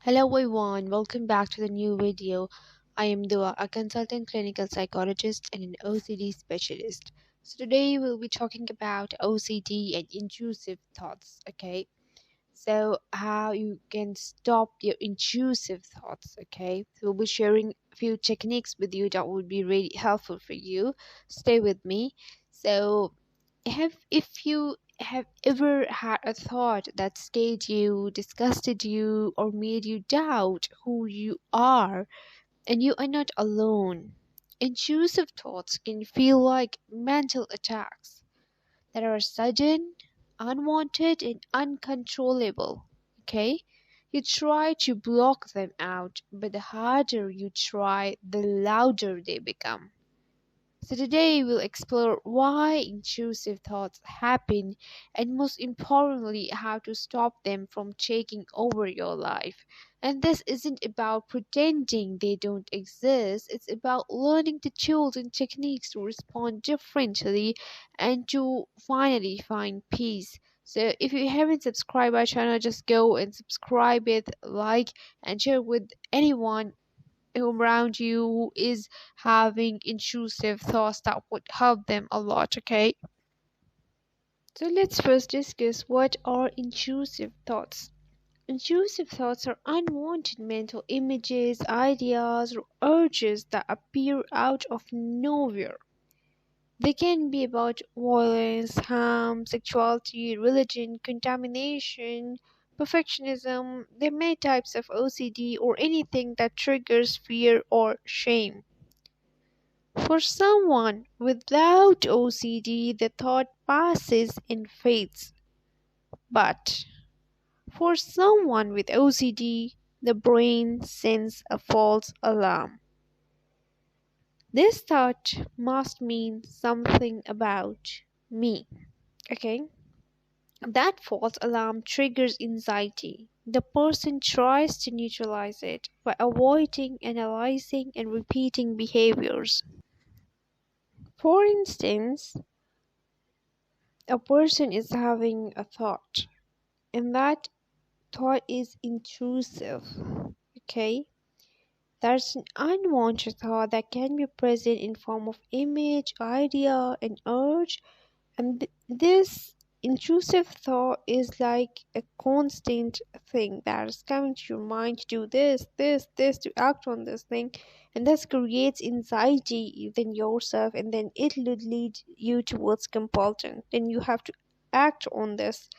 Hello everyone, welcome back to the new video. I am Dua, a consultant clinical psychologist and an OCD specialist. So today we'll be talking about OCD and intrusive thoughts, okay? So how you can stop your intrusive thoughts, okay? So we'll be sharing a few techniques with you that would be really helpful for you. Stay with me. So have if you have ever had a thought that scared you, disgusted you, or made you doubt who you are, and you are not alone. Intrusive thoughts can feel like mental attacks that are sudden, unwanted, and uncontrollable. Okay? You try to block them out, but the harder you try, the louder they become. So today we'll explore why intrusive thoughts happen and most importantly how to stop them from taking over your life. And this isn't about pretending they don't exist, it's about learning the tools and techniques to respond differently and to finally find peace. So if you haven't subscribed our channel, just go and subscribe it, like and share with anyone around you who is having intrusive thoughts that would help them a lot. Okay, so let's first discuss what are intrusive thoughts. Intrusive thoughts are unwanted mental images, ideas, or urges that appear out of nowhere. They can be about violence, harm, sexuality, religion, contamination, perfectionism. There are many types of OCD or anything that triggers fear or shame. For someone without OCD, the thought passes and fades. But for someone with OCD, the brain sends a false alarm. This thought must mean something about me. Okay? That false alarm triggers anxiety. The person tries to neutralize it by avoiding, analyzing, and repeating behaviors. For instance, a person is having a thought and that thought is intrusive. Okay, there's an unwanted thought that can be present in form of image, idea, and urge, and this intrusive thought is like a constant thing that is coming to your mind to do this to act on this thing, and this creates anxiety within yourself, and then it would lead you towards compulsion. Then you have to act on this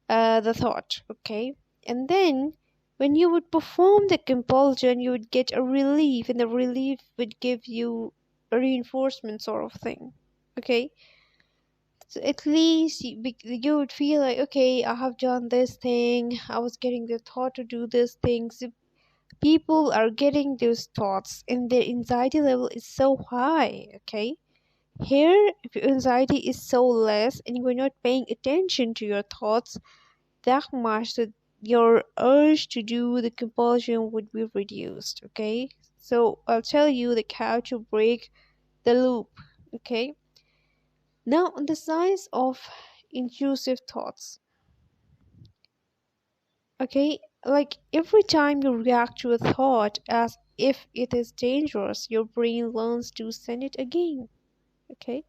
the thought, okay? And then when you would perform the compulsion, you would get a relief, and the relief would give you a reinforcement sort of thing, okay? So at least you would feel like, okay, I have done this thing, I was getting the thought to do this thing. So people are getting those thoughts, and their anxiety level is so high, okay? Here, if your anxiety is so less and you're not paying attention to your thoughts that much, so your urge to do the compulsion would be reduced, okay? So I'll tell you like how to break the loop, okay? Now on the science of intrusive thoughts, okay? Like every time you react to a thought as if it is dangerous, your brain learns to send it again, okay?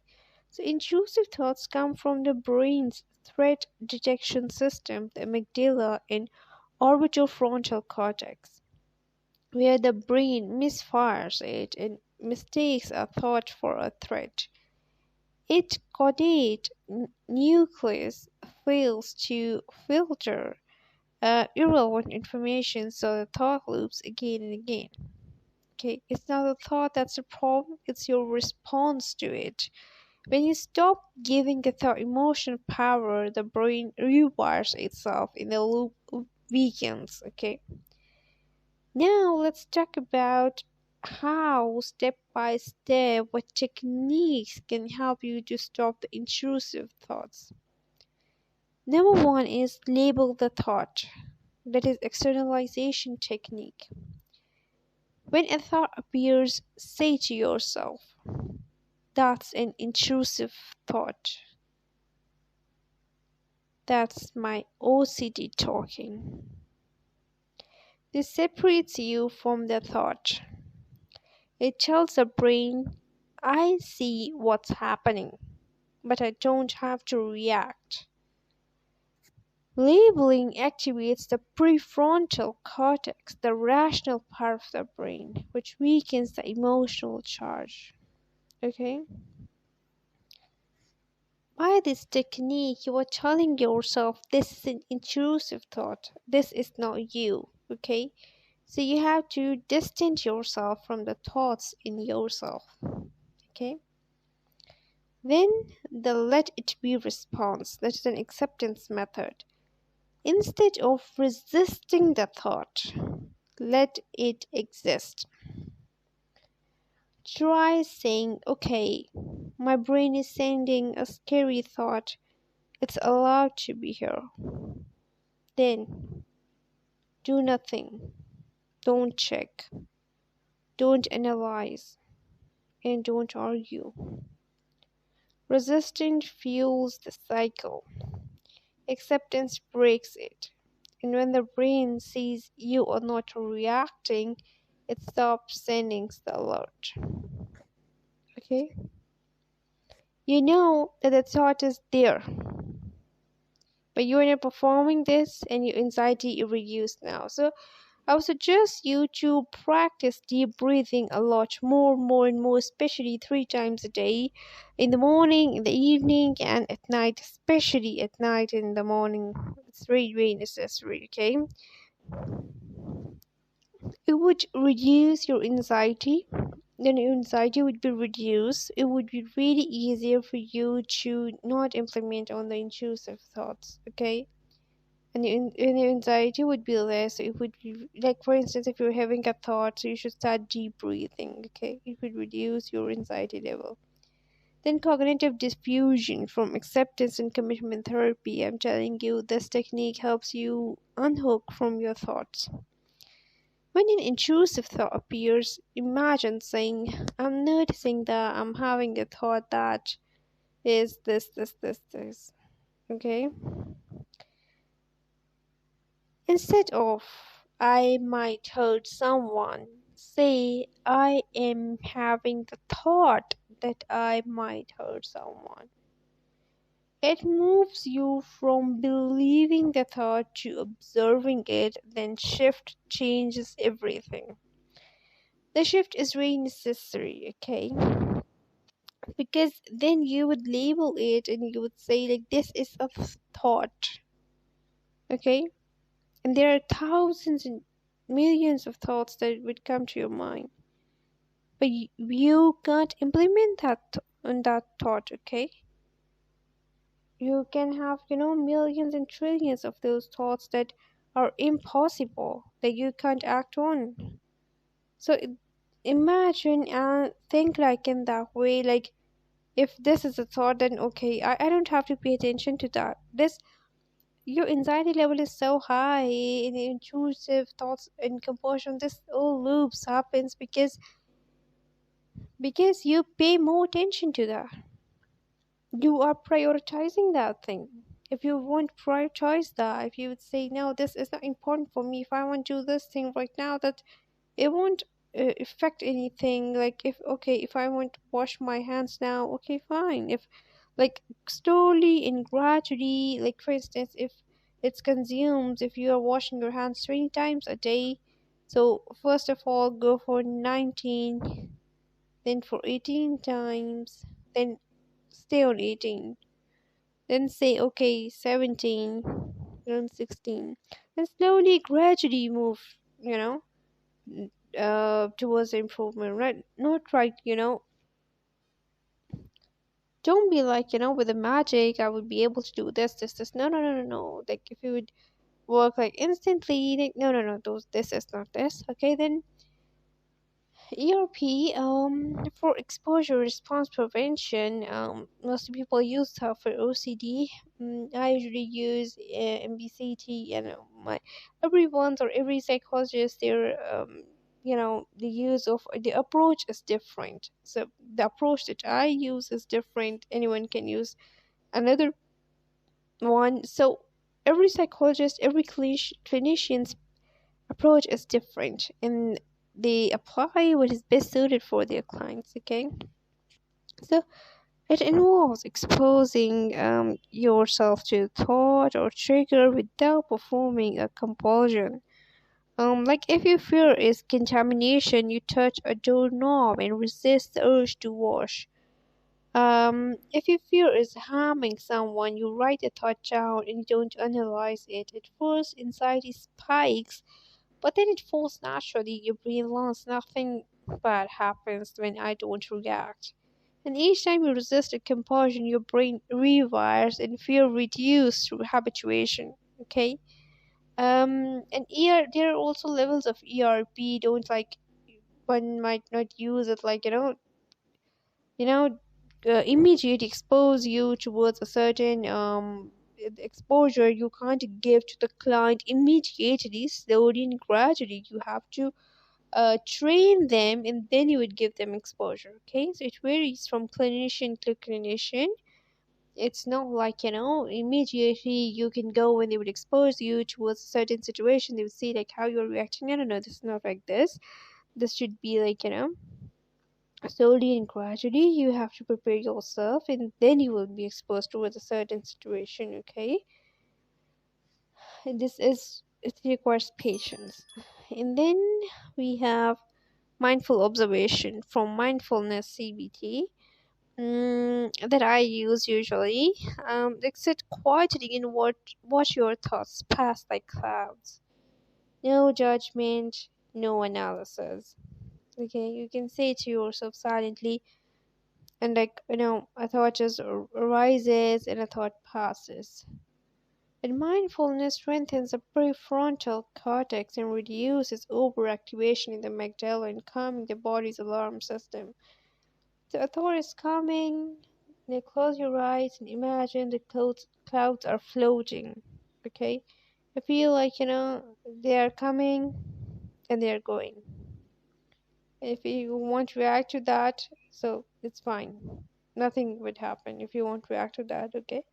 So intrusive thoughts come from the brain's threat detection system, the amygdala and orbitofrontal cortex, where the brain misfires it and mistakes a thought for a threat. Its caudate nucleus fails to filter irrelevant information, so the thought loops again and again. Okay, it's not the thought that's the problem, it's your response to it. When you stop giving the thought emotional power, the brain rewires itself and the loop weakens. Okay, now let's talk about how step by step what techniques can help you to stop the intrusive thoughts. Number one is label the thought. That is externalization technique. When a thought appears, say to yourself, that's an intrusive thought. That's my OCD talking. This separates you from the thought. It tells the brain, I see what's happening, but I don't have to react. Labeling activates the prefrontal cortex, the rational part of the brain, which weakens the emotional charge. Okay? By this technique, you are telling yourself this is an intrusive thought. This is not you. Okay? So you have to distance yourself from the thoughts in yourself. Okay? Then the let it be response. That is an acceptance method. Instead of resisting the thought, let it exist. Try saying, okay, my brain is sending a scary thought. It's allowed to be here. Then do nothing. Don't check. Don't analyze. And don't argue. Resistance fuels the cycle. Acceptance breaks it. And when the brain sees you are not reacting, it stops sending the alert. Okay? You know that the thought is there, but you are not performing this and your anxiety is reduced now. So I would suggest you to practice deep breathing a lot more, and more, especially 3 times a day, in the morning, in the evening, and at night, especially at night and in the morning. It's very necessary, okay? It would reduce your anxiety. Then your anxiety would be reduced. It would be really easier for you to not implement on the intrusive thoughts, okay? And your anxiety would be less. It would be like, for instance, if you're having a thought, so you should start deep breathing, okay? It would reduce your anxiety level. Then cognitive diffusion from acceptance and commitment therapy. I'm telling you, this technique helps you unhook from your thoughts. When an intrusive thought appears, imagine saying, I'm noticing that I'm having a thought that is this. Okay? Instead of, I might hurt someone, say, I am having the thought that I might hurt someone. It moves you from believing the thought to observing it, then shift changes everything. The shift is really necessary, okay? Because then you would label it and you would say, like, this is a thought, okay? And there are thousands and millions of thoughts that would come to your mind, but you can't implement that on that thought, okay? You can have, millions and trillions of those thoughts that are impossible, that you can't act on. So imagine and think like in that way, like, if this is a thought, then okay, I don't have to pay attention to that. This, your anxiety level is so high in intrusive thoughts and compulsion. This all loops happens because you pay more attention to that. You are prioritizing that thing. If you won't prioritize that, if you would say, no, this is not important for me, if I want to do this thing right now, that it won't affect anything. Like, if I want to wash my hands now, okay, fine. If, like, slowly and gradually, like, for instance, if it's consumed, if you are washing your hands 20 times a day, so first of all go for 19, then for 18 times, then stay on 18, then say, okay, 17, then 16, and slowly gradually move, you know towards improvement, right? Not right, don't be like, with the magic I would be able to do this. No. Like, if you would work like instantly, like, no, those this is not this. Okay, then ERP, for exposure response prevention, most people use that for OCD. I usually use MBCT, and my everyone's or every psychologist, their the use of the approach is different. So the approach that I use is different. Anyone can use another one. So every psychologist, every clinician approach is different and they apply what is best suited for their clients. Okay, so it involves exposing yourself to thought or trigger without performing a compulsion. Like if your fear is contamination, you touch a doorknob and resist the urge to wash. If your fear is harming someone, you write a thought down and you don't analyze it. At first, anxiety spikes, but then it falls naturally. Your brain learns nothing bad happens when I don't react. And each time you resist a compulsion, your brain rewires and fear reduces through habituation. Okay. And there are also levels of ERP. Don't like one might not use it like you know, immediate expose you towards a certain exposure you can't give to the client immediately. Slowly and gradually, you have to train them, and then you would give them exposure. Okay, so it varies from clinician to clinician. It's not like immediately you can go when they would expose you towards a certain situation. They would see like how you're reacting. I don't know, this is not like this. This should be like slowly and gradually you have to prepare yourself, and then you will be exposed towards a certain situation. Okay, and it requires patience. And then we have mindful observation from mindfulness CBT, that I use usually. Like sit quietly and watch your thoughts pass like clouds. No judgment, no analysis. Okay, you can say to yourself silently, and like a thought just arises and a thought passes. And mindfulness strengthens the prefrontal cortex and reduces overactivation in the amygdala and calming the body's alarm system. The thought is coming. Now close your eyes and imagine the clouds are floating. Okay? I feel like, they are coming and they are going. If you want to react to that, so it's fine. Nothing would happen if you want to react to that, okay?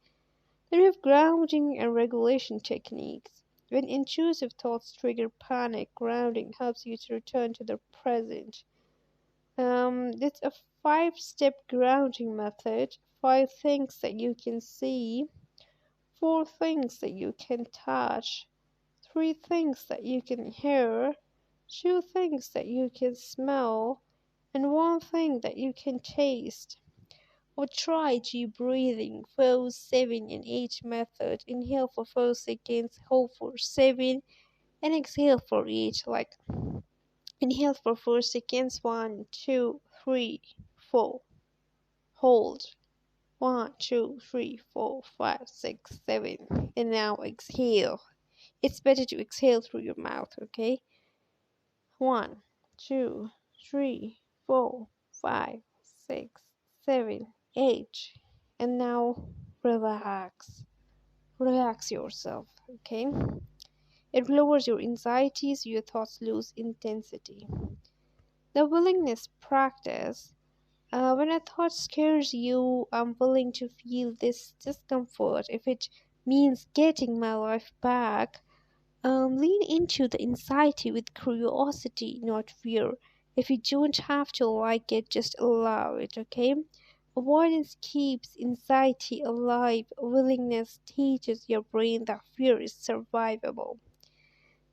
Then we have grounding and regulation techniques. When intrusive thoughts trigger panic, grounding helps you to return to the present. It's a five-step grounding method. Five things that you can see, four things that you can touch, three things that you can hear, two things that you can smell, and one thing that you can taste. Or try deep breathing, 4, 7, and 8 method. Inhale for 4 seconds, hold for 7, and exhale for 8. Like inhale for 4 seconds, 1, 2, 3, 4. Hold 1, 2, 3, 4, 5, 6, 7, and now exhale. It's better to exhale through your mouth, okay? 1, 2, 3, 4, 5, 6, 7, 8, and now relax. Relax yourself, okay? It lowers your anxieties, your thoughts lose intensity. The willingness practice. When a thought scares you, I'm willing to feel this discomfort if it means getting my life back. Lean into the anxiety with curiosity, not fear. If you don't have to like it, just allow it, okay? Avoidance keeps anxiety alive. Willingness teaches your brain that fear is survivable.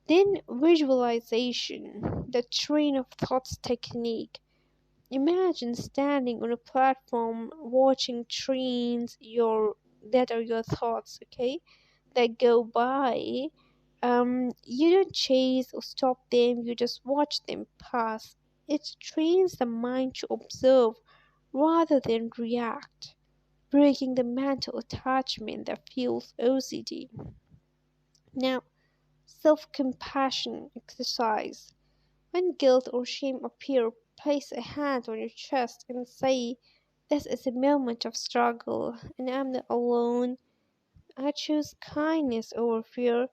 Then visualization, the train of thoughts technique. Imagine standing on a platform watching trains that are your thoughts, okay? That go by. You don't chase or stop them, you just watch them pass. It trains the mind to observe rather than react, breaking the mental attachment that fuels OCD. Now, self compassion exercise. When guilt or shame appear, place a hand on your chest and say, "This is a moment of struggle, and I'm not alone. I choose kindness over fear."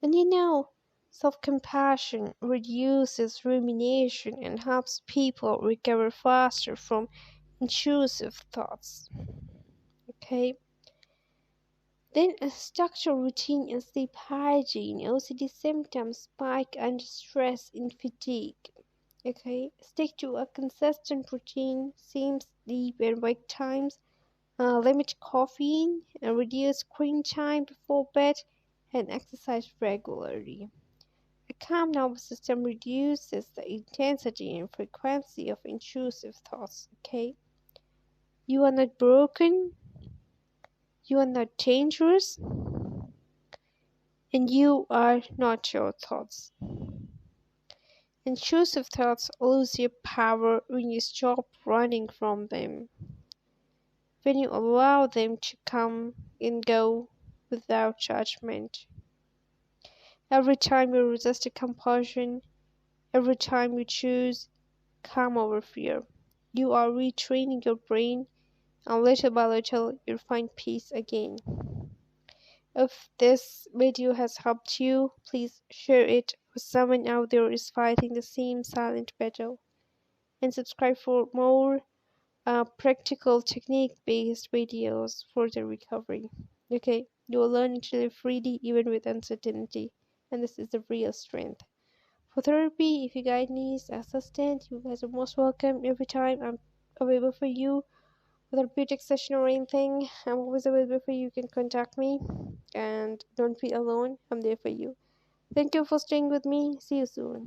And self compassion reduces rumination and helps people recover faster from intrusive thoughts. Okay? Then a structured routine and sleep hygiene. OCD symptoms spike under stress and fatigue. Okay, stick to a consistent routine, same sleep and wake times, limit caffeine, and reduce screen time before bed, and exercise regularly. A calm nervous system reduces the intensity and frequency of intrusive thoughts. Okay, you are not broken, you are not dangerous, and you are not your thoughts. Intrusive thoughts lose your power when you stop running from them, when you allow them to come and go without judgment. Every time you resist a compulsion, every time you choose calm over fear, you are retraining your brain, and little by little you'll find peace again. If this video has helped you, please share it with someone out there who is fighting the same silent battle. And subscribe for more practical technique-based videos for the recovery. Okay, you will learn to live freely even with uncertainty, and this is the real strength. For therapy, if you guys need assistance, you guys are most welcome. Every time I'm available for you, therapeutic session or anything, I'm always available for you. You can contact me, and don't be alone. I'm there for you. Thank you for staying with me. See you soon.